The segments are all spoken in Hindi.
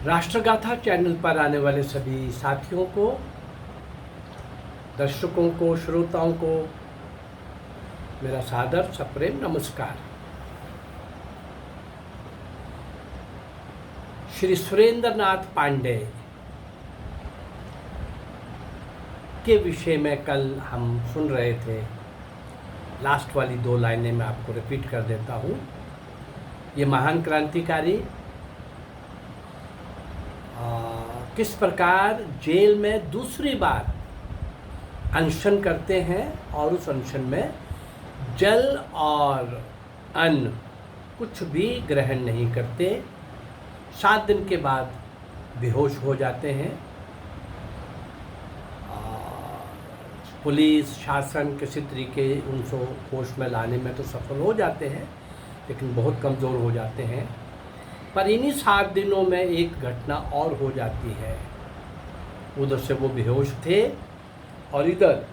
राष्ट्रगाथा चैनल पर आने वाले सभी साथियों को, दर्शकों को, श्रोताओं को मेरा सादर सप्रेम नमस्कार। श्री सुरेंद्र नाथ पांडे के विषय में कल हम सुन रहे थे। लास्ट वाली 2 लाइनें मैं आपको रिपीट कर देता हूँ। ये महान क्रांतिकारी किस प्रकार जेल में दूसरी बार अनशन करते हैं और उस अनशन में जल और अन्न कुछ भी ग्रहण नहीं करते। 7 दिन के बाद बेहोश हो जाते हैं। पुलिस शासन किसी तरीके उनको होश में लाने में तो सफल हो जाते हैं, लेकिन बहुत कमज़ोर हो जाते हैं। पर इन्हीं 7 दिनों में एक घटना और हो जाती है। उधर से वो बेहोश थे और इधर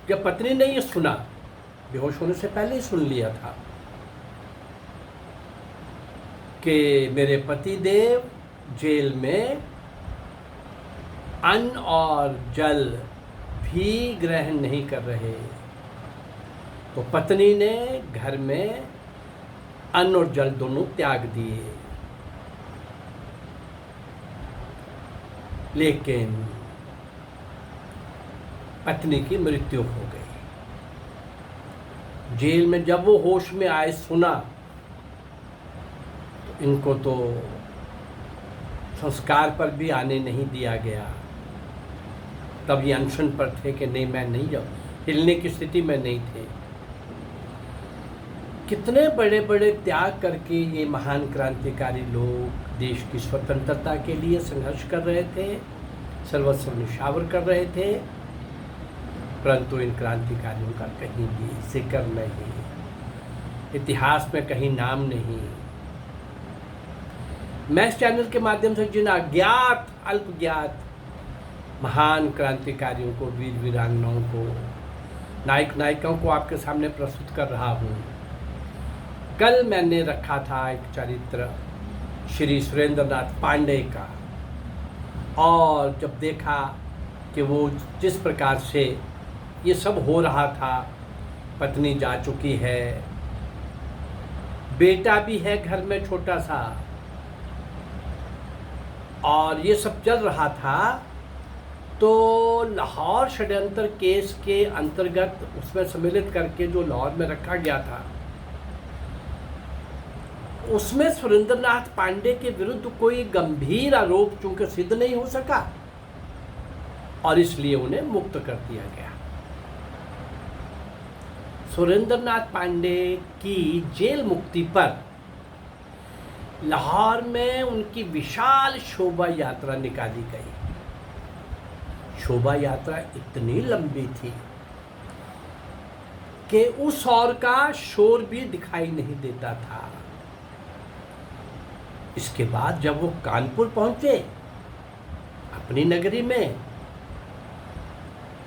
जब पत्नी ने ये सुना, बेहोश होने से पहले ही सुन लिया था कि मेरे पति देव जेल में अन्न और जल भी ग्रहण नहीं कर रहे, तो पत्नी ने घर में अन्न और जल दोनों त्याग दिए। लेकिन पत्नी की मृत्यु हो गई। जेल में जब वो होश में आए, सुना, तो इनको तो संस्कार पर भी आने नहीं दिया गया। तब ये अनशन पर थे कि नहीं, मैं नहीं जाऊँ, हिलने की स्थिति में नहीं थे। कितने बड़े बड़े त्याग करके ये महान क्रांतिकारी लोग देश की स्वतंत्रता के लिए संघर्ष कर रहे थे, सर्वस्व निछावर कर रहे थे, परंतु इन क्रांतिकारियों का कहीं भी जिक्र नहीं, इतिहास में कहीं नाम नहीं। मैं इस चैनल के माध्यम से जिन अज्ञात अल्पज्ञात महान क्रांतिकारियों को, वीर वीरांगनाओं को, नायक नायिकाओं को आपके सामने प्रस्तुत कर रहा हूँ। कल मैंने रखा था एक चरित्र श्री सुरेंद्र नाथ पांडे का, और जब देखा कि वो जिस प्रकार से ये सब हो रहा था, पत्नी जा चुकी है, बेटा भी है घर में छोटा सा, और ये सब चल रहा था, तो लाहौर षड्यंत्र केस के अंतर्गत उसमें सम्मिलित करके जो लाहौर में रखा गया था, उसमें सुरेंद्र नाथ पांडे के विरुद्ध कोई गंभीर आरोप चूंकि सिद्ध नहीं हो सका, और इसलिए उन्हें मुक्त कर दिया गया। सुरेंद्र नाथ पांडे की जेल मुक्ति पर लाहौर में उनकी विशाल शोभा यात्रा निकाली गई। शोभा यात्रा इतनी लंबी थी कि उस ओर का शोर भी दिखाई नहीं देता था। इसके बाद जब वो कानपुर पहुंचे, अपनी नगरी में,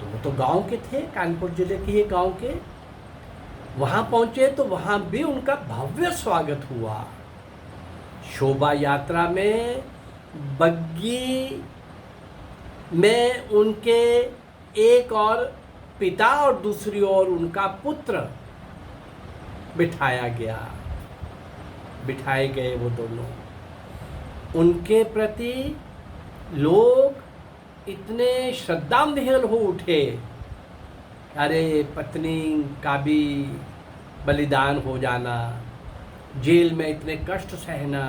तो वो तो गांव के थे, कानपुर जिले के ही गांव के, वहां पहुंचे तो वहां भी उनका भव्य स्वागत हुआ। शोभा यात्रा में बग्गी में उनके एक और पिता और दूसरी ओर उनका पुत्र बिठाया गया, बिठाए गए वो दोनों। उनके प्रति लोग इतने श्रद्धांजलि हो उठे, अरे पत्नी का भी बलिदान हो जाना, जेल में इतने कष्ट सहना,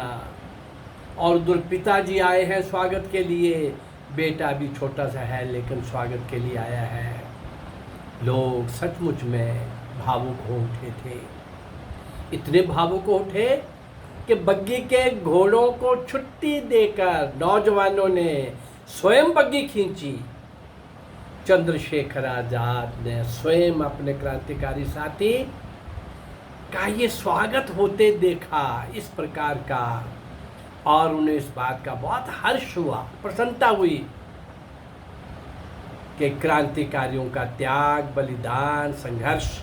और उधर पिताजी आए हैं स्वागत के लिए, बेटा भी छोटा सा है लेकिन स्वागत के लिए आया है। लोग सचमुच में भावुक हो उठे थे, इतने भावुक हो उठे कि बग्गी के घोड़ों को छुट्टी देकर नौजवानों ने स्वयं बग्गी खींची। चंद्रशेखर आजाद ने स्वयं अपने क्रांतिकारी साथी का ये स्वागत होते देखा इस प्रकार का, और उन्हें इस बात का बहुत हर्ष हुआ, प्रसन्नता हुई कि क्रांतिकारियों का त्याग, बलिदान, संघर्ष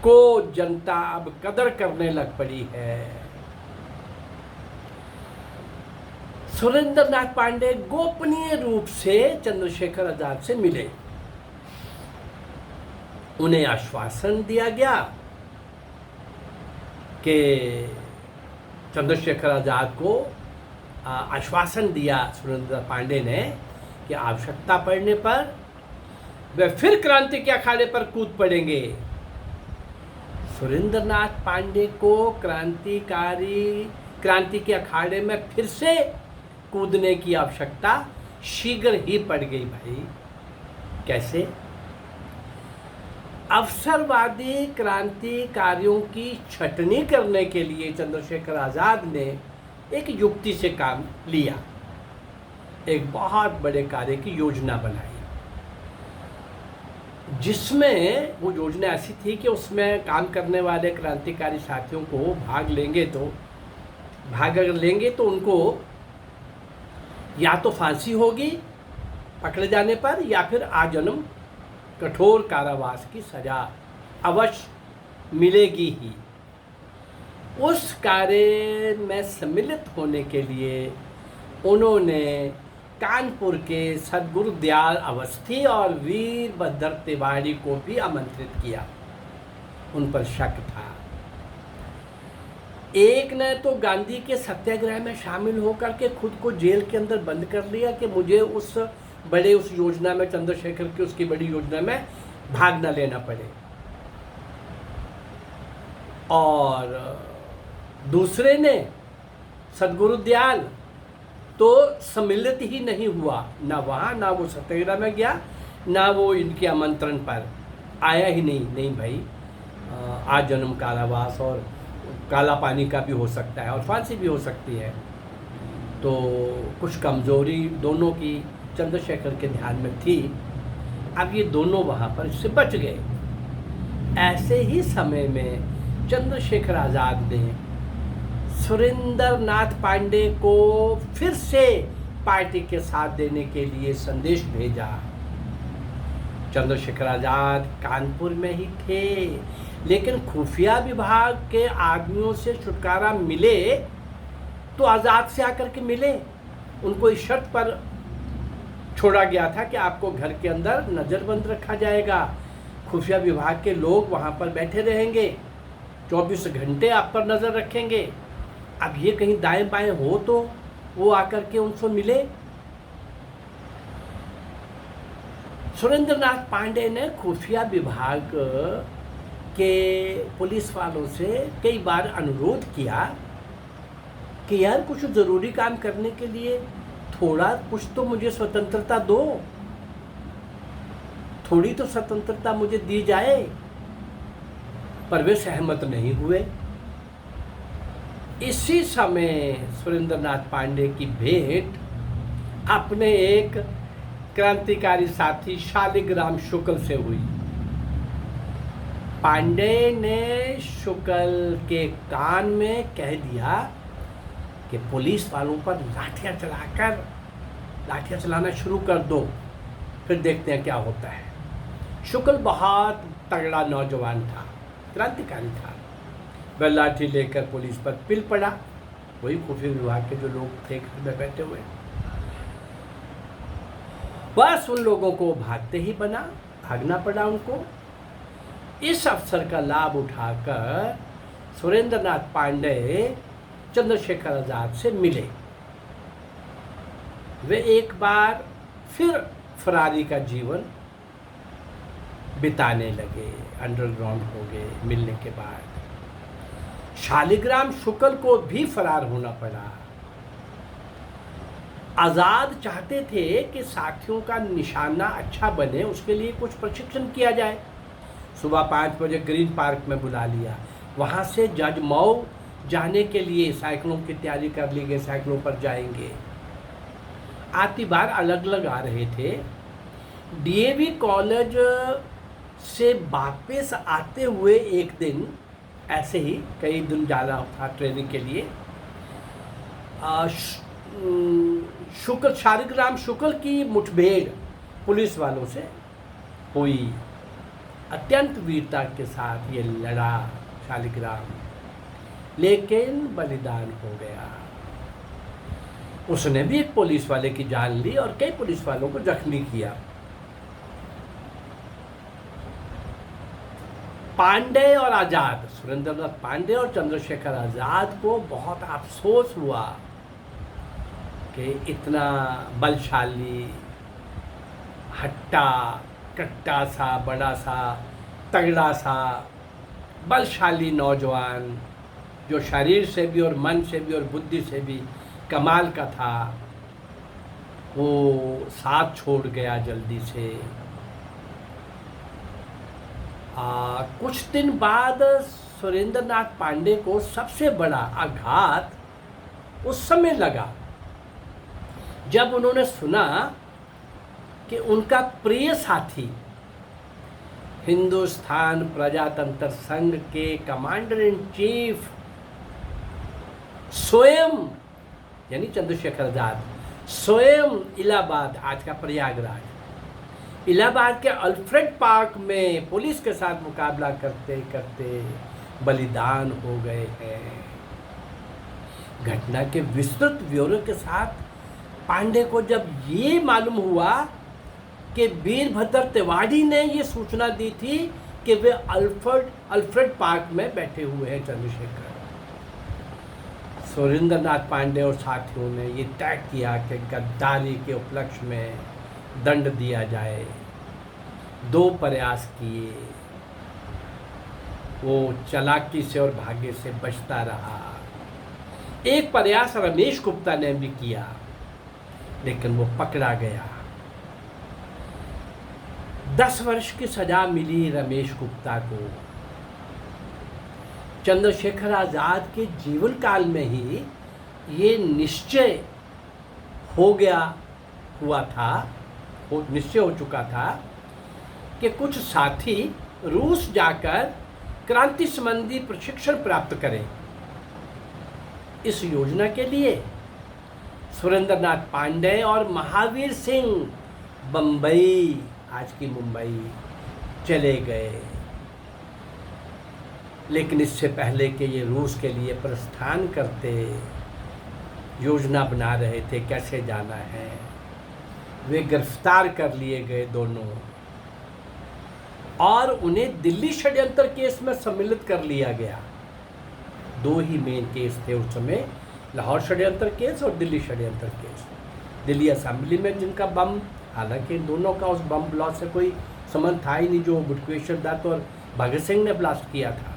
को जनता अब कदर करने लग पड़ी है। सुरेंद्र नाथ पांडे गोपनीय रूप से चंद्रशेखर आजाद से मिले। उन्हें आश्वासन दिया गया कि चंद्रशेखर आजाद को आश्वासन दिया सुरेंद्र पांडे ने कि आवश्यकता पड़ने पर वे फिर क्रांति के अखाड़े पर कूद पड़ेंगे। सुरेंद्र नाथ पांडे को क्रांति के अखाड़े में फिर से कूदने की आवश्यकता शीघ्र ही पड़ गई भाई। कैसे? अवसरवादी क्रांतिकारियों की छटनी करने के लिए चंद्रशेखर आजाद ने एक युक्ति से काम लिया, एक बहुत बड़े कार्य की योजना बनाई, जिसमें वो योजना ऐसी थी कि उसमें काम करने वाले क्रांतिकारी साथियों को भाग अगर लेंगे तो उनको या तो फांसी होगी पकड़े जाने पर, या फिर आजन्म कठोर कारावास की सजा अवश्य मिलेगी ही। उस कार्य में सम्मिलित होने के लिए उन्होंने कानपुर के सद्गुरु दयाल अवस्थी और वीरभद्र तिवारी को भी आमंत्रित किया। उन पर शक था। एक ने तो गांधी के सत्याग्रह में शामिल होकर के खुद को जेल के अंदर बंद कर लिया कि मुझे उस योजना में, चंद्रशेखर की उसकी बड़ी योजना में भाग न लेना पड़े। और दूसरे ने, सद्गुरु दयाल, तो सम्मिलित ही नहीं हुआ, ना वहाँ, ना वो सत्याग्रह में गया, ना वो इनके आमंत्रण पर आया ही नहीं भाई। आजन्म कारावास और काला पानी का भी हो सकता है और फांसी भी हो सकती है। तो कुछ कमजोरी दोनों की चंद्रशेखर के ध्यान में थी। अब ये दोनों वहाँ पर इससे बच गए। ऐसे ही समय में चंद्रशेखर आजाद ने सुरेंद्र नाथ पांडे को फिर से पार्टी के साथ देने के लिए संदेश भेजा। चंद्रशेखर आजाद कानपुर में ही थे, लेकिन खुफिया विभाग के आदमियों से छुटकारा मिले तो आजाद से आकर के मिले। उनको इस शर्त पर छोड़ा गया था कि आपको घर के अंदर नज़रबंद रखा जाएगा, खुफिया विभाग के लोग वहाँ पर बैठे रहेंगे, 24 घंटे आप पर नज़र रखेंगे। अब ये कहीं दाएं बाएं हो तो वो आकर के उनसे मिले। सुरेंद्र नाथ पांडे ने खुफिया विभाग के पुलिस वालों से कई बार अनुरोध किया कि यार कुछ ज़रूरी काम करने के लिए थोड़ा कुछ तो मुझे स्वतंत्रता दो, थोड़ी तो स्वतंत्रता मुझे दी जाए, पर वे सहमत नहीं हुए। इसी समय सुरेंद्र नाथ पांडे की भेंट अपने एक क्रांतिकारी साथी शालिग्राम शुक्ल से हुई। पांडे ने शुक्ल के कान में कह दिया कि पुलिस वालों पर लाठियां चलाना शुरू कर दो, फिर देखते हैं क्या होता है। शुक्ल बहुत तगड़ा नौजवान था, क्रांतिकारी था। वह लाठी लेकर पुलिस पर पिल पड़ा। वही खुफिया विभाग के जो लोग थे घर में बैठे हुए, बस उन लोगों को भागना पड़ा उनको। इस अवसर का लाभ उठाकर सुरेंद्र नाथ पांडे चंद्रशेखर आजाद से मिले। वे एक बार फिर फरारी का जीवन बिताने लगे, अंडरग्राउंड हो गए। मिलने के बाद शालिग्राम शुक्ल को भी फरार होना पड़ा। आजाद चाहते थे कि साथियों का निशाना अच्छा बने, उसके लिए कुछ प्रशिक्षण किया जाए। सुबह 5 बजे ग्रीन पार्क में बुला लिया। वहाँ से जज मऊ जाने के लिए साइकिलों की तैयारी कर ली गई, साइकिलों पर जाएंगे। आती बार अलग अलग आ रहे थे। डीएवी कॉलेज से वापस आते हुए एक दिन, ऐसे ही कई दिन जा रहा था ट्रेनिंग के लिए, शालिग्राम शुक्ल की मुठभेड़ पुलिस वालों से हुई। अत्यंत वीरता के साथ ये लड़ा शालिग्राम, लेकिन बलिदान हो गया। उसने भी एक पुलिस वाले की जान ली और कई पुलिस वालों को जख्मी किया। पांडे और आजाद, सुरेंद्रनाथ पांडे और चंद्रशेखर आजाद को बहुत अफसोस हुआ कि इतना बलशाली, हट्टा कट्टा सा, बड़ा सा, तगड़ा सा, बलशाली नौजवान, जो शरीर से भी और मन से भी और बुद्धि से भी कमाल का था, वो साथ छोड़ गया जल्दी से। कुछ दिन बाद सुरेंद्रनाथ पांडे को सबसे बड़ा आघात उस समय लगा जब उन्होंने सुना कि उनका प्रिय साथी हिंदुस्तान प्रजातंत्र संघ के कमांडर इन चीफ स्वयं, यानी चंद्रशेखर आजाद, स्वयं इलाहाबाद, आज का प्रयागराज, इलाहाबाद के अल्फ्रेड पार्क में पुलिस के साथ मुकाबला करते करते बलिदान हो गए हैं। घटना के विस्तृत ब्यौरे के साथ पांडे को जब ये मालूम हुआ कि वीरभद्र तिवारी ने ये सूचना दी थी कि वे अल्फ्रेड पार्क में बैठे हुए हैं चंद्रशेखर, सुरेंद्रनाथ पांडे और साथियों ने ये तय किया कि गद्दारी के उपलक्ष्य में दंड दिया जाए। 2 प्रयास किए, वो चालाकी से और भाग्य से बचता रहा। एक प्रयास रमेश गुप्ता ने भी किया, लेकिन वो पकड़ा गया। 10 वर्ष की सजा मिली रमेश गुप्ता को। चंद्रशेखर आजाद के जीवन काल में ही ये निश्चय हो चुका था कि कुछ साथी रूस जाकर क्रांति संबंधी प्रशिक्षण प्राप्त करें। इस योजना के लिए सुरेंद्रनाथ पांडे और महावीर सिंह बम्बई, आज की मुंबई, चले गए। लेकिन इससे पहले कि ये रूस के लिए प्रस्थान करते, योजना बना रहे थे कैसे जाना है, वे गिरफ्तार कर लिए गए दोनों, और उन्हें दिल्ली षड्यंत्र केस में सम्मिलित कर लिया गया। 2 ही मेन केस थे उस समय, लाहौर षड्यंत्र केस और दिल्ली षड्यंत्र केस। दिल्ली असेंबली में जिनका बम, हालांकि दोनों का उस बम ब्लास्ट से कोई संबंध था ही नहीं, जो बुटकेश्वर दत्त और भगत सिंह ने ब्लास्ट किया था,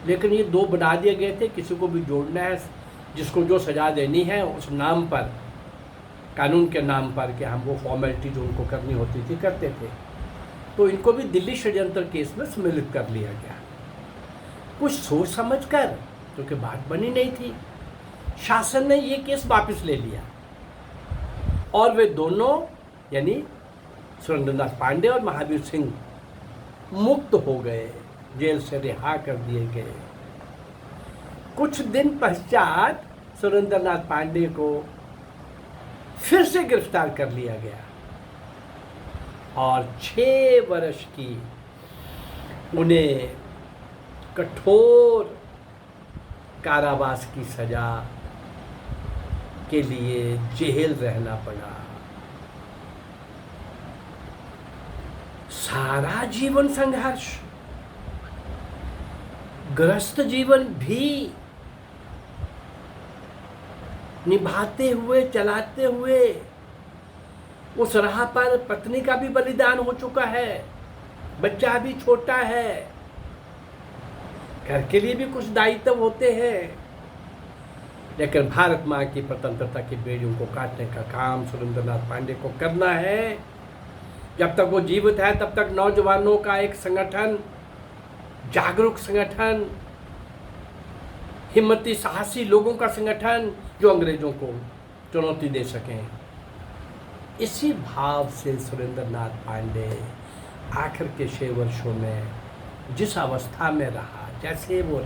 लेकिन ये 2 बना दिए गए थे। किसी को भी जोड़ना है, जिसको जो सजा देनी है उस नाम पर, कानून के नाम पर, कि हम वो फॉर्मेलिटी जो उनको करनी होती थी करते थे। तो इनको भी दिल्ली षड्यंत्र केस में सम्मिलित कर लिया गया। कुछ सोच समझ कर, क्योंकि बात बनी नहीं थी, शासन ने ये केस वापस ले लिया और वे दोनों, यानी सुरेंद्रनाथ पांडे और महावीर सिंह, मुक्त हो गए, जेल से रिहा कर दिए गए। कुछ दिन पश्चात सुरेंद्रनाथ पांडे को फिर से गिरफ्तार कर लिया गया और 6 वर्ष की उन्हें कठोर कारावास की सजा के लिए जेल रहना पड़ा। सारा जीवन संघर्ष, ग्रस्त जीवन भी निभाते हुए, चलाते हुए, उस राह पर पत्नी का भी बलिदान हो चुका है, बच्चा भी छोटा है, घर के लिए भी कुछ दायित्व होते हैं, लेकिन भारत माँ की स्वतंत्रता की बेड़ियों को काटने का काम सुरेंद्रनाथ पांडे को करना है। जब तक वो जीवित है तब तक नौजवानों का एक संगठन, जागरूक संगठन, हिम्मती साहसी लोगों का संगठन, जो अंग्रेजों को चुनौती दे सकें। इसी भाव से सुरेंद्रनाथ पांडे आखिर के 6 वर्षों में जिस अवस्था में रहा, जैसे वो,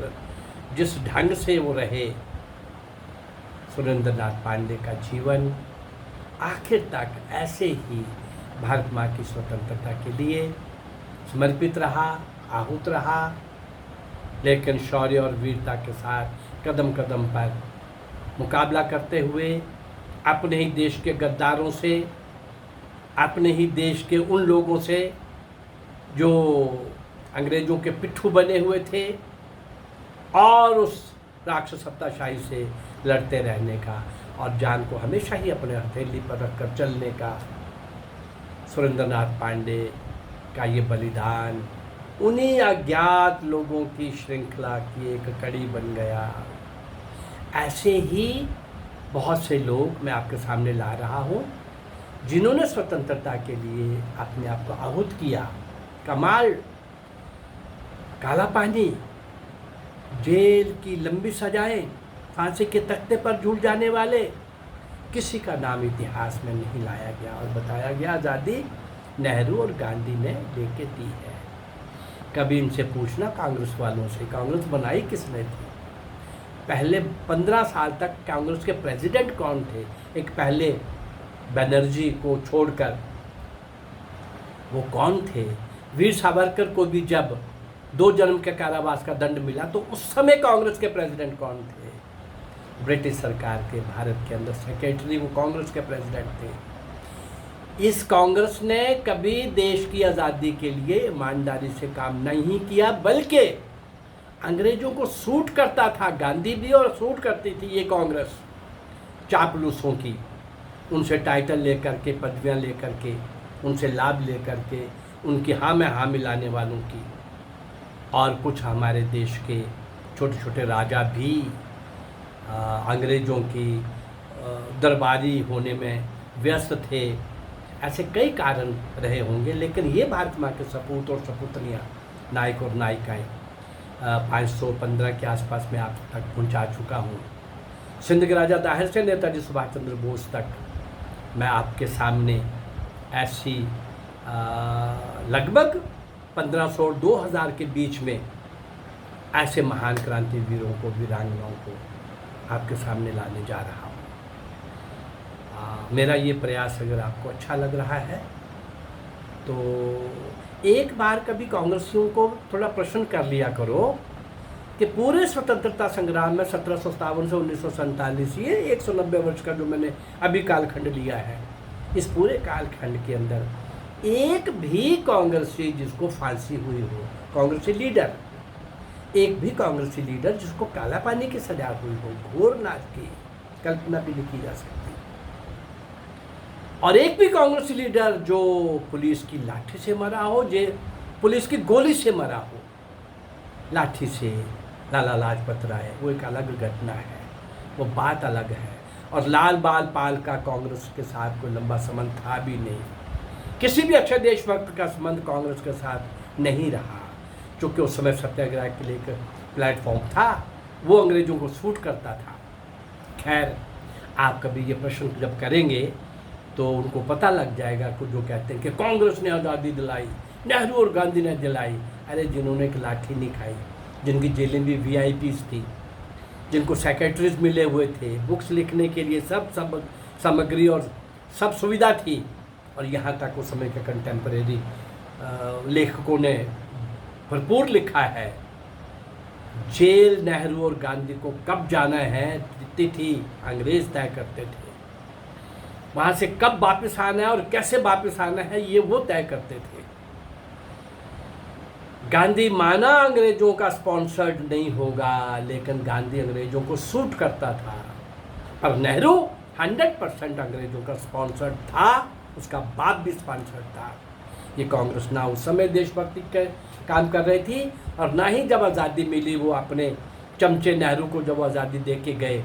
जिस ढंग से वो रहे, सुरेंद्रनाथ पांडे का जीवन आखिर तक ऐसे ही भारत माँ की स्वतंत्रता के लिए समर्पित रहा, आहूत रहा, लेकिन शौर्य और वीरता के साथ कदम कदम पर मुकाबला करते हुए अपने ही देश के गद्दारों से, अपने ही देश के उन लोगों से जो अंग्रेज़ों के पिट्ठू बने हुए थे, और उस राक्षस सत्ताशाही से लड़ते रहने का और जान को हमेशा ही अपने हथेली पर रखकर चलने का सुरेंद्रनाथ पांडे का ये बलिदान उन्हीं अज्ञात लोगों की श्रृंखला की एक कड़ी बन गया। ऐसे ही बहुत से लोग मैं आपके सामने ला रहा हूँ जिन्होंने स्वतंत्रता के लिए अपने आप को आहूत किया। कमाल, काला पानी, जेल की लंबी सजाएं, फांसी के तख्ते पर झूल जाने वाले, किसी का नाम इतिहास में नहीं लाया गया और बताया गया आज़ादी नेहरू और गांधी ने लेके दी है। कभी इनसे पूछना कांग्रेस वालों से, कांग्रेस बनाई किसने थी? पहले 15 साल तक कांग्रेस के प्रेसिडेंट कौन थे? एक पहले बनर्जी को छोड़कर वो कौन थे? वीर सावरकर को भी जब 2 जन्म के कारावास का दंड मिला तो उस समय कांग्रेस के प्रेसिडेंट कौन थे? ब्रिटिश सरकार के भारत के अंदर सेक्रेटरी वो कांग्रेस के प्रेसिडेंट थे। इस कांग्रेस ने कभी देश की आज़ादी के लिए ईमानदारी से काम नहीं किया, बल्कि अंग्रेजों को सूट करता था। गांधी भी और सूट करती थी ये कांग्रेस चापलूसों की, उनसे टाइटल लेकर के, पदवियां लेकर के, उनसे लाभ लेकर के, उनकी हाँ में हाँ मिलाने वालों की। और कुछ हमारे देश के छोटे छोटे राजा भी अंग्रेज़ों की दरबारी होने में व्यस्त थे। ऐसे कई कारण रहे होंगे, लेकिन ये भारत माँ के सपूत और सपूतनियाँ, नायक और नायिकाएँ 515 के आसपास में आप तक पहुँचा चुका हूँ। सिंध के राजा दाहिर से नेताजी सुभाष चंद्र बोस तक मैं आपके सामने ऐसी लगभग 1500 और 2000 के बीच में ऐसे महान क्रांतिवीरों को, वीरांगनाओं को आपके सामने लाने जा रहा हूँ। मेरा ये प्रयास अगर आपको अच्छा लग रहा है तो एक बार कभी कांग्रेसियों को थोड़ा प्रश्न कर लिया करो कि पूरे स्वतंत्रता संग्राम में 1757 से 1947, ये 190 वर्ष का जो मैंने अभी कालखंड लिया है, इस पूरे कालखंड के अंदर एक भी कांग्रेसी जिसको फांसी हुई हो, कांग्रेसी लीडर, एक भी कांग्रेसी लीडर जिसको काला पानी की सजा हुई हो, घोर नाच की कल्पना भी नहीं की जा सकती। और एक भी कांग्रेसी लीडर जो पुलिस की लाठी से मरा हो, जो पुलिस की गोली से मरा हो, लाठी से, लाला लाजपत राय, वो एक अलग घटना है, वो बात अलग है। और लाल बाल पाल का कांग्रेस के साथ कोई लंबा संबंध था भी नहीं, किसी भी अच्छे देशभक्त का संबंध कांग्रेस के साथ नहीं रहा, क्योंकि उस समय सत्याग्रह के लिए एक प्लेटफॉर्म था, वो अंग्रेजों को सूट करता था। खैर, आप कभी ये प्रश्न जब करेंगे तो उनको पता लग जाएगा कि जो कहते हैं कि कांग्रेस ने आज़ादी दिलाई, नेहरू और गांधी ने दिलाई। अरे जिन्होंने एक लाठी नहीं खाई, जिनकी जेलें भी VIPs थी, जिनको सेक्रेटरीज मिले हुए थे, बुक्स लिखने के लिए सब सामग्री और सब सुविधा थी, और यहाँ तक उस समय के कंटेम्प्रेरी लेखकों ने भरपूर लिखा है। जेल नेहरू और गांधी को कब जाना है, तिथि अंग्रेज तय करते थे। वहाँ से कब वापस आना है और कैसे वापस आना है, ये वो तय करते थे। गांधी माना अंग्रेजों का स्पॉन्सर्ड नहीं होगा, लेकिन गांधी अंग्रेजों को सूट करता था। पर नेहरू 100% अंग्रेजों का स्पॉन्सर्ड था, उसका बाप भी स्पॉन्सर्ड था। ये कांग्रेस ना उस समय देशभक्ति के काम कर रही थी, और ना ही जब आज़ादी मिली वो अपने चमचे नेहरू को जब आज़ादी दे के गए।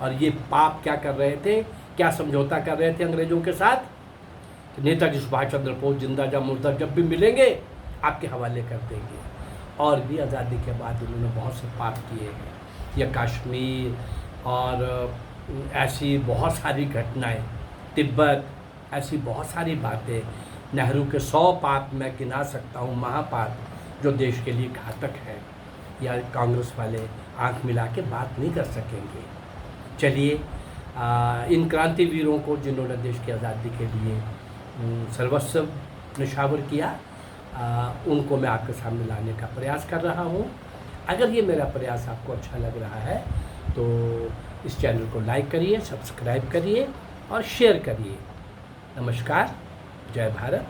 और ये पाप क्या कर रहे थे, क्या समझौता कर रहे थे अंग्रेजों के साथ? नेताजी सुभाष चंद्र बोस जिंदा या मुर्दा जब भी मिलेंगे आपके हवाले कर देंगे। और भी आज़ादी के बाद उन्होंने बहुत से पाप किए हैं, या कश्मीर और ऐसी बहुत सारी घटनाएं, तिब्बत, ऐसी बहुत सारी बातें। नेहरू के 100 पाप मैं गिना सकता हूँ, महापाप, जो देश के लिए घातक है, या कांग्रेस वाले आंख मिला के बात नहीं कर सकेंगे। चलिए, इन क्रांतिवीरों को जिन्होंने देश की आज़ादी के लिए सर्वस्व निछावर किया, उनको मैं आपके सामने लाने का प्रयास कर रहा हूँ। अगर ये मेरा प्रयास आपको अच्छा लग रहा है तो इस चैनल को लाइक करिए, सब्सक्राइब करिए, और शेयर करिए। नमस्कार, जय भारत,